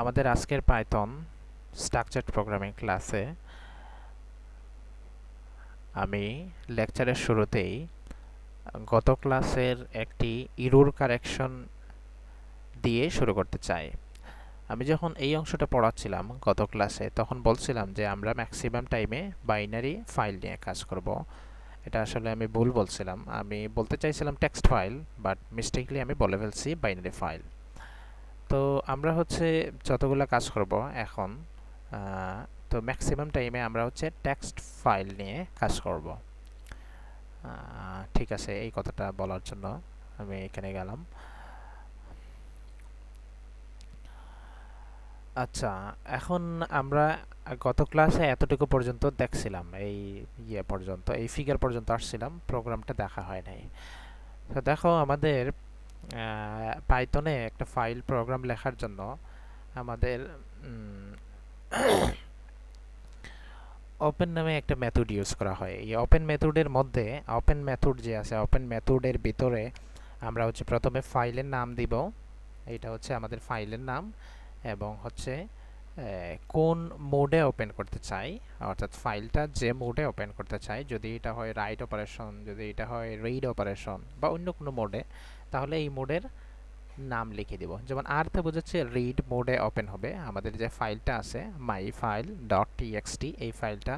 আমাদের আজকের Python structured programming ক্লাসে আমি লেকচারের শুরুতেই গত ক্লাসের একটি ইরর কারেকশন দিয়ে শুরু করতে চাই। আমি যখন এই অংশটা পড়াচ্ছিলাম গত ক্লাসে, তখন বলছিলাম যে আমরা ম্যাক্সিমাম টাইমে বাইনারি ফাইল নিয়ে কাজ করব। এটা আসলে আমি ভুল বলছিলাম, আমি বলতে চাইছিলাম টেক্সট ফাইল, বাট মিস্টেকলি আমি বলে ফেলছি বাইনারি ফাইল। তো আমরা যতগুলো কাজ করব এখন, তো ম্যাক্সিমাম টাইমে আমরা টেক্সট ফাইল নিয়ে কাজ করব। ঠিক আছে, এই কথাটা বলার জন্য আমি এখানে গেলাম। আচ্ছা, এখন আমরা গত ক্লাসে এতটুকু পর্যন্ত দেখছিলাম, এই পর্যন্ত, এই ফিগার পর্যন্ত আসছিলাম, প্রোগ্রামটা দেখা হয় নাই। তো দেখো, আমাদের পাইথনে একটা ফাইল প্রোগ্রাম লেখার জন্য আমাদের ওপেন নামে একটা মেথড ইউজ করা হয়। এই ওপেন মেথডের মধ্যে, ওপেন মেথড যে আছে, ওপেন মেথডের ভিতরে আমরা প্রথমে ফাইলের নাম দিব। এইটা আমাদের ফাইলের নাম, এবং কোন মোডে ওপেন করতে চাই, অর্থাৎ ফাইলটা যে মোডে ওপেন করতে চাই, যদি এটা হয় রাইট অপারেশন, যদি এটা হয় রিড অপারেশন বা অন্য কোনো মোডে, তাহলে এই মোডের নাম লিখে দিব। যেমন আরতে বোঝাচ্ছে রিড মোডে ওপেন হবে। আমাদের যে ফাইলটা আছে মাই ফাইল ডট টিএক্সটি, এই ফাইলটা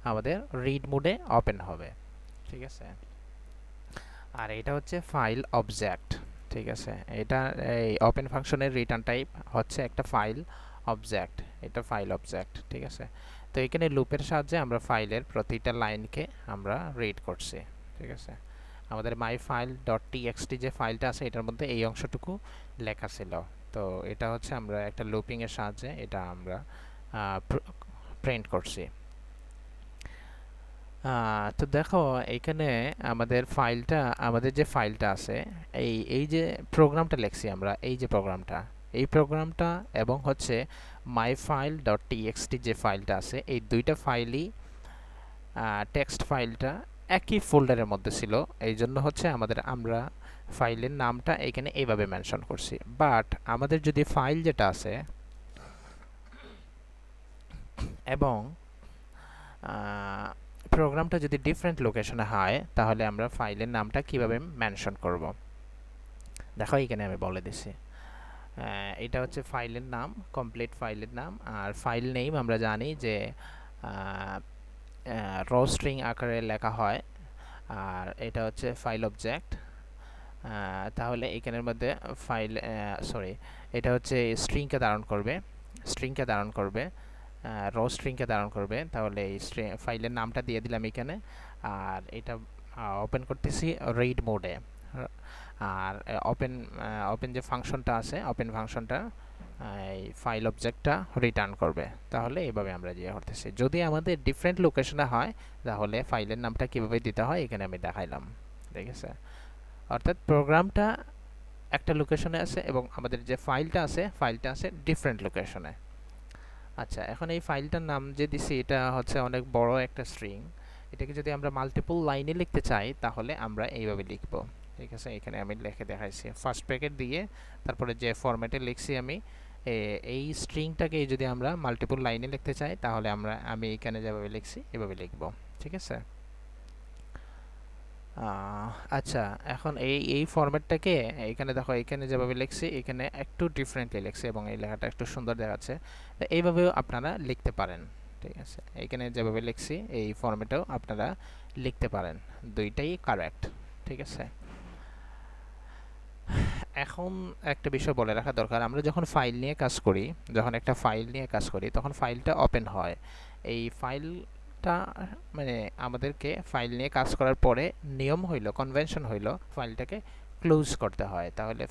আমাদের রিড মোডে ওপেন হবে। ঠিক আছে, আর এটা ফাইল অবজেক্ট। ঠিক আছে, এটা এই ওপেন ফাংশনের রিটার্ন টাইপ একটা ফাইল অবজেক্ট। এটা ফাইল অবজেক্ট। ঠিক আছে, তো এখানে লুপের সাহায্যে আমরা ফাইলের প্রতিটা লাইনকে আমরা রিড করছি। ঠিক আছে, আমাদের মাই ফাইল ডট টিএক্সটি যে ফাইলটা আছে, এটার মধ্যে এই অংশটুকু লেখা ছিল। তো এটা আমরা একটা লুপিংয়ের সাহায্যে এটা আমরা প্রিন্ট করছি। তো দেখো, এইখানে আমাদের যে ফাইলটা আছে, এই যে প্রোগ্রামটা লিখছি আমরা, এই প্রোগ্রামটা এবং মাই ফাইল ডট টিএক্সটি যে ফাইলটা আছে, এই দুইটা ফাইলই টেক্সট ফাইলটা একই ফোল্ডারের মধ্যে ছিল। এই জন্য আমরা ফাইলের নামটা এখানে এইভাবে মেনশন করছি। বাট আমাদের যদি ফাইল যেটা আছে এবং প্রোগ্রামটা যদি ডিফারেন্ট লোকেশনে হয়, তাহলে আমরা ফাইলের নামটা কিভাবে মেনশন করব, দেখো এখানে আমি বলে দিছি। এটা ফাইলের নাম, কমপ্লিট ফাইলের নাম। আর ফাইল নেম আমরা জানি যে র স্ট্রিং আকারে লেখা হয়, আর এটা ফাইল অবজেক্ট। তাহলে এখানের মধ্যে এটা স্ট্রিংকে ধারণ করবে, র স্ট্রিংকে ধারণ করবে। তাহলে এই ফাইলের নামটা দিয়ে দিলাম এখানে। আর এটা ওপেন করতেছি রিড মোডে। আর ওপেন যে ফাংশনটা আছে, ওপেন ফাংশনটা এই ফাইল অবজেক্টটা রিটার্ন করবে। তাহলে এইভাবে আমরা করতেছি। যদি আমাদের ডিফারেন্ট লোকেশনে হয়, তাহলে ফাইলের নামটা কিভাবে দিতে হয় এখানে আমি দেখাইলাম। দেখেছে, অর্থাৎ প্রোগ্রামটা একটা লোকেশনে আছে এবং আমাদের যে ফাইলটা আছে ডিফারেন্ট লোকেশনে। আচ্ছা, এখন এই ফাইলটার নাম যে দিছি, এটা অনেক বড় একটা স্ট্রিং। এটাকে যদি আমরা মাল্টিপল লাইনে লিখতে চাই, তাহলে আমরা এইভাবে লিখব। ঠিক আছে, এখানে আমি লিখে দেখাইছি ফার্স্ট ব্র্যাকেট দিয়ে, তারপরে যে ফরম্যাটে লিখছি আমি, এই স্ট্রিংটাকে যদি আমরা মাল্টিপল লাইনে লিখতে চাই, তাহলে আমি এখানে যেভাবে লিখছি এভাবে লিখব। ঠিক আছে, আচ্ছা, এখন এই ফরম্যাটটাকে এখানে দেখো, এখানে যেভাবে লিখছি এখানে একটু ডিফারেন্টলি লিখছি এবং এই লেখাটা একটু সুন্দর দেখাচ্ছে। তো এইভাবেও আপনারা লিখতে পারেন। ঠিক আছে, এখানে যেভাবে লিখছি এই ফরম্যাটেও আপনারা লিখতে পারেন, দুইটাই কারেক্ট। ঠিক আছে, এখন একটা বিষয় বলে রাখা দরকার, আমরা যখন একটা ফাইল নিয়ে কাজ করি, তখন ফাইলটা ওপেন হয়। এই ফাইলটা মানে আমাদেরকে ফাইল নিয়ে কাজ করার পরে কনভেনশন হইল ফাইলটাকে ক্লোজ করতে হয়। তাহলে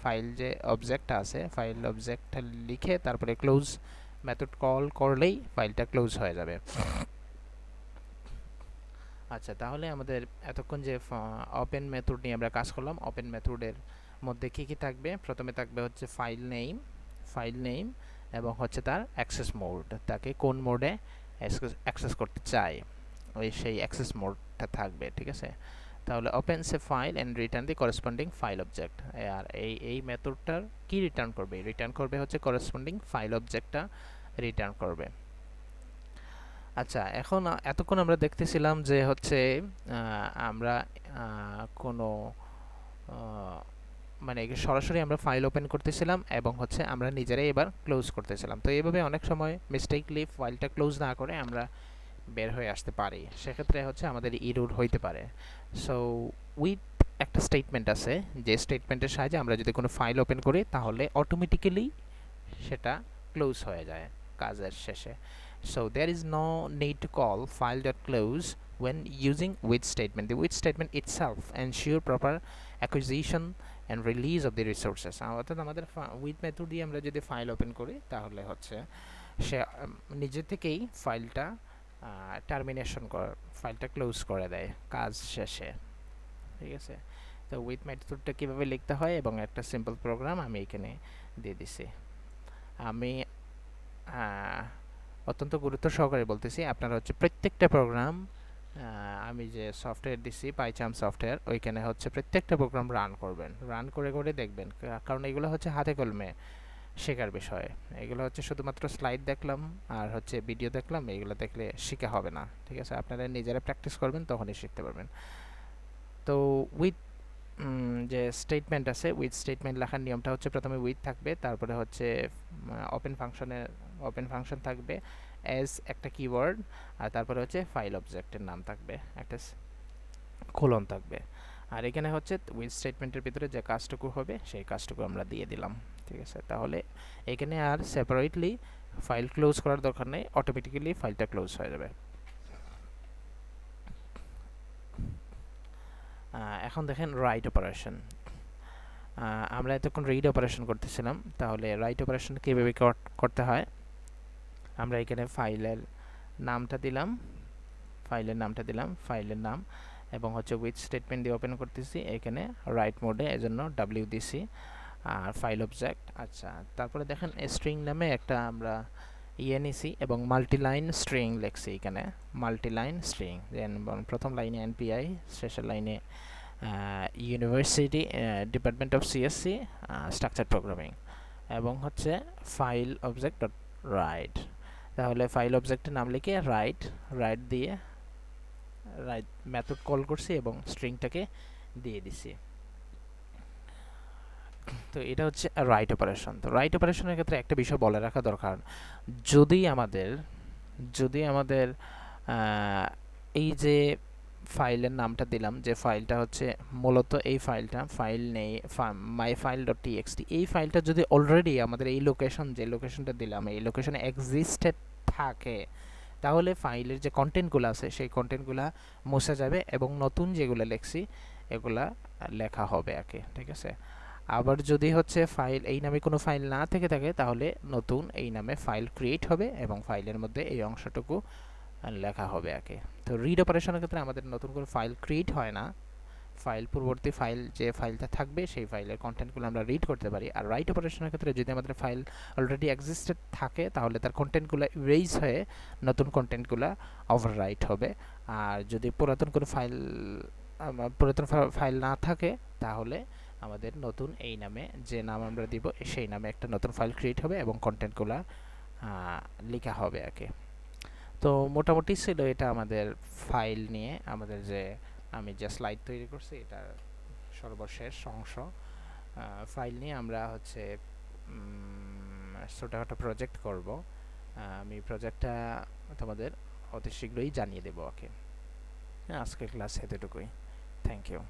ফাইল যে অবজেক্টটা আছে, ফাইল অবজেক্টটা লিখে তারপরে ক্লোজ মেথড কল করলেই ফাইলটা ক্লোজ হয়ে যাবে। আচ্ছা, তাহলে আমাদের এতক্ষণ যে ওপেন মেথড নিয়ে আমরা কাজ করলাম, ওপেন মেথডের মধ্যে কি কি থাকবে? প্রথমে থাকবে ফাইল নেম এবং তার অ্যাক্সেস মোড, তাকে কোন মোডে অ্যাক্সেস করতে চাই, সেই অ্যাক্সেস মোডটা থাকবে। ঠিক আছে, তাহলে opens a file and return the corresponding file object। আর এই মেথডটার কি রিটার্ন করবে? রিটার্ন করবে হচ্ছে corresponding file objectটা রিটার্ন করবে। আচ্ছা, এখন এতক্ষণ আমরা দেখতেছিলাম যে হচ্ছে আমরা কোনো মানে সরাসরি আমরা ফাইল ওপেন করতেছিলাম এবং হচ্ছে আমরা নিজেরাই এবার ক্লোজ করতেছিলাম। তো এইভাবে অনেক সময় মিস্টেকলি ফাইলটা ক্লোজ না করে আমরা বের হয়ে আসতে পারি, সেক্ষেত্রে হচ্ছে আমাদের ইরর হইতে পারে। সো উইথ একটা স্টেটমেন্ট আছে, যে স্টেটমেন্টের সাহায্যে আমরা যদি কোনো ফাইল ওপেন করি তাহলে অটোমেটিক্যালি সেটা ক্লোজ হয়ে যায় কাজের শেষে। So there is no need to call file.close when using with statement. The with statement itself ensure proper acquisition and release of the resources. অর্থাৎ আমাদের with মেথড দিয়ে আমরা যদি ফাইল ওপেন করি তাহলে হচ্ছে সে নিজে থেকেই ফাইলটা টার্মিনেশন করে, ফাইলটা ক্লোজ করে দেয় কাজ শেষে। ঠিক আছে, তো উইথ মেথডটা কীভাবে লিখতে হয় এবং একটা সিম্পল প্রোগ্রাম আমি এখানে দিয়ে দিছি। আমি অত্যন্ত গুরুত্ব সহকারে বলতেছি, আপনারা হচ্ছে প্রত্যেকটা প্রোগ্রাম, আমি যে সফটওয়্যার দিছি পাইচাম সফটওয়্যার, ওইখানে হচ্ছে প্রত্যেকটা প্রোগ্রাম রান করবেন, রান করে করে দেখবেন, কারণ এগুলো হচ্ছে হাতে কলমে শেখার বিষয়। এগুলো হচ্ছে শুধুমাত্র স্লাইড দেখলাম আর হচ্ছে ভিডিও দেখলাম, এগুলো দেখলে শেখা হবে না। ঠিক আছে, আপনারা নিজেরা প্র্যাকটিস করবেন তখনই শিখতে পারবেন। তো উইথ যে স্টেটমেন্ট আছে, উইথ স্টেটমেন্ট লেখার নিয়মটা হচ্ছে প্রথমে উইথ থাকবে, তারপরে হচ্ছে ওপেন ফাংশন থাকবে, অ্যাজ একটা কিওয়ার্ড, আর তারপরে হচ্ছে ফাইল অবজেক্টের নাম থাকবে, একটা কোলন থাকবে। আর এখানে হচ্ছে উইথ স্টেটমেন্টের ভিতরে যে কাজটুকু হবে সেই কাজটুকু আমরা দিয়ে দিলাম। ঠিক আছে, তাহলে এখানে আর সেপারেটলি ফাইল ক্লোজ করার দরকার নেই, অটোমেটিক্যালি ফাইলটা ক্লোজ হয়ে যাবে। এখন দেখেন রাইট অপারেশন। আমরা এতক্ষণ রিড অপারেশন করতেছিলাম, তাহলে রাইট অপারেশন কীভাবে করতে হয়? আমরা এখানে ফাইলের নামটা দিলাম, ফাইলের নাম, এবং হচ্ছে উইথ স্টেটমেন্ট দিয়ে ওপেন করতেছি, এখানে রাইট মোডে, এজন্য ডাব্লিউ দিছি, আর ফাইল অবজেক্ট। আচ্ছা, তারপরে দেখেন স্ট্রিং নামে একটা আমরা নিছি এবং মাল্টিলাইন স্ট্রিং লিখছি, এখানে মাল্টিলাইন স্ট্রিং, প্রথম লাইনে এনপিআই, শেষের লাইনে university department of CSC structure programming, এবং হচ্ছে ফাইল অবজেক্ট ডট রাইট। তাহলে ফাইল অবজেক্টের নাম লিখে রাইট দিয়ে রাইট মেথড কল করছি এবং স্ট্রিংটাকে দিয়ে দিছি। তো এটা হচ্ছে রাইট অপারেশন। তো রাইট অপারেশনের ক্ষেত্রে একটা বিষয় বলে রাখা দরকার, যদি আমাদের এই যে ফাইলের নামটা দিলাম, যে ফাইলটা হচ্ছে মূলত এই ফাইলটা, ফাইল নেই মাই ফাইল ডট টিএক্সটি, এই ফাইলটা যদি অলরেডি আমাদের এই লোকেশন, যে লোকেশনটা দিলাম, এই লোকেশনে এক্সিস্টেড থাকে, তাহলে ফাইলের যে কন্টেন্টগুলো আছে সেই কন্টেন্টগুলো মুছে যাবে এবং নতুন যেগুলো লিখছি এগুলা লেখা হবে আগে। ঠিক আছে, আবার যদি হচ্ছে ফাইল এই নামে কোনো ফাইল না থেকে থাকে তাহলে নতুন এই নামে ফাইল ক্রিয়েট হবে এবং ফাইলের মধ্যে এই অংশটুকু লেখা হবে আগে। তো রিড অপারেশনের ক্ষেত্রে আমাদের নতুন করে ফাইল ক্রিয়েট হয় না, পূর্ববর্তী ফাইল যে ফাইলটা থাকবে সেই ফাইলের কন্টেন্টগুলো আমরা রিড করতে পারি। আর রাইট অপারেশনের ক্ষেত্রে যদি আমাদের ফাইল অলরেডি এক্সিস্টেড থাকে তাহলে তার কন্টেন্টগুলো ইরেজ হয়ে নতুন কন্টেন্টগুলো ওভাররাইট হবে। আর যদি পুরাতন ফাইল না থাকে তাহলে আমাদের নতুন এই নামে, যে নাম আমরা দিব সেই নামে একটা নতুন ফাইল ক্রিয়েট হবে এবং কন্টেন্টগুলো লেখা হবে আগে। তো মোটামুটি ছিল এটা আমাদের ফাইল নিয়ে, আমাদের যে আমি যে স্লাইড তৈরি করছি এটার সর্বশেষ অংশ। ফাইল নিয়ে আমরা হচ্ছে ছোটোখাটো প্রজেক্ট করব, আমি প্রজেক্টটা তোমাদের অতি শীঘ্রই জানিয়ে দেবো ওকে। আজকের ক্লাস এতটুকুই, থ্যাংক ইউ।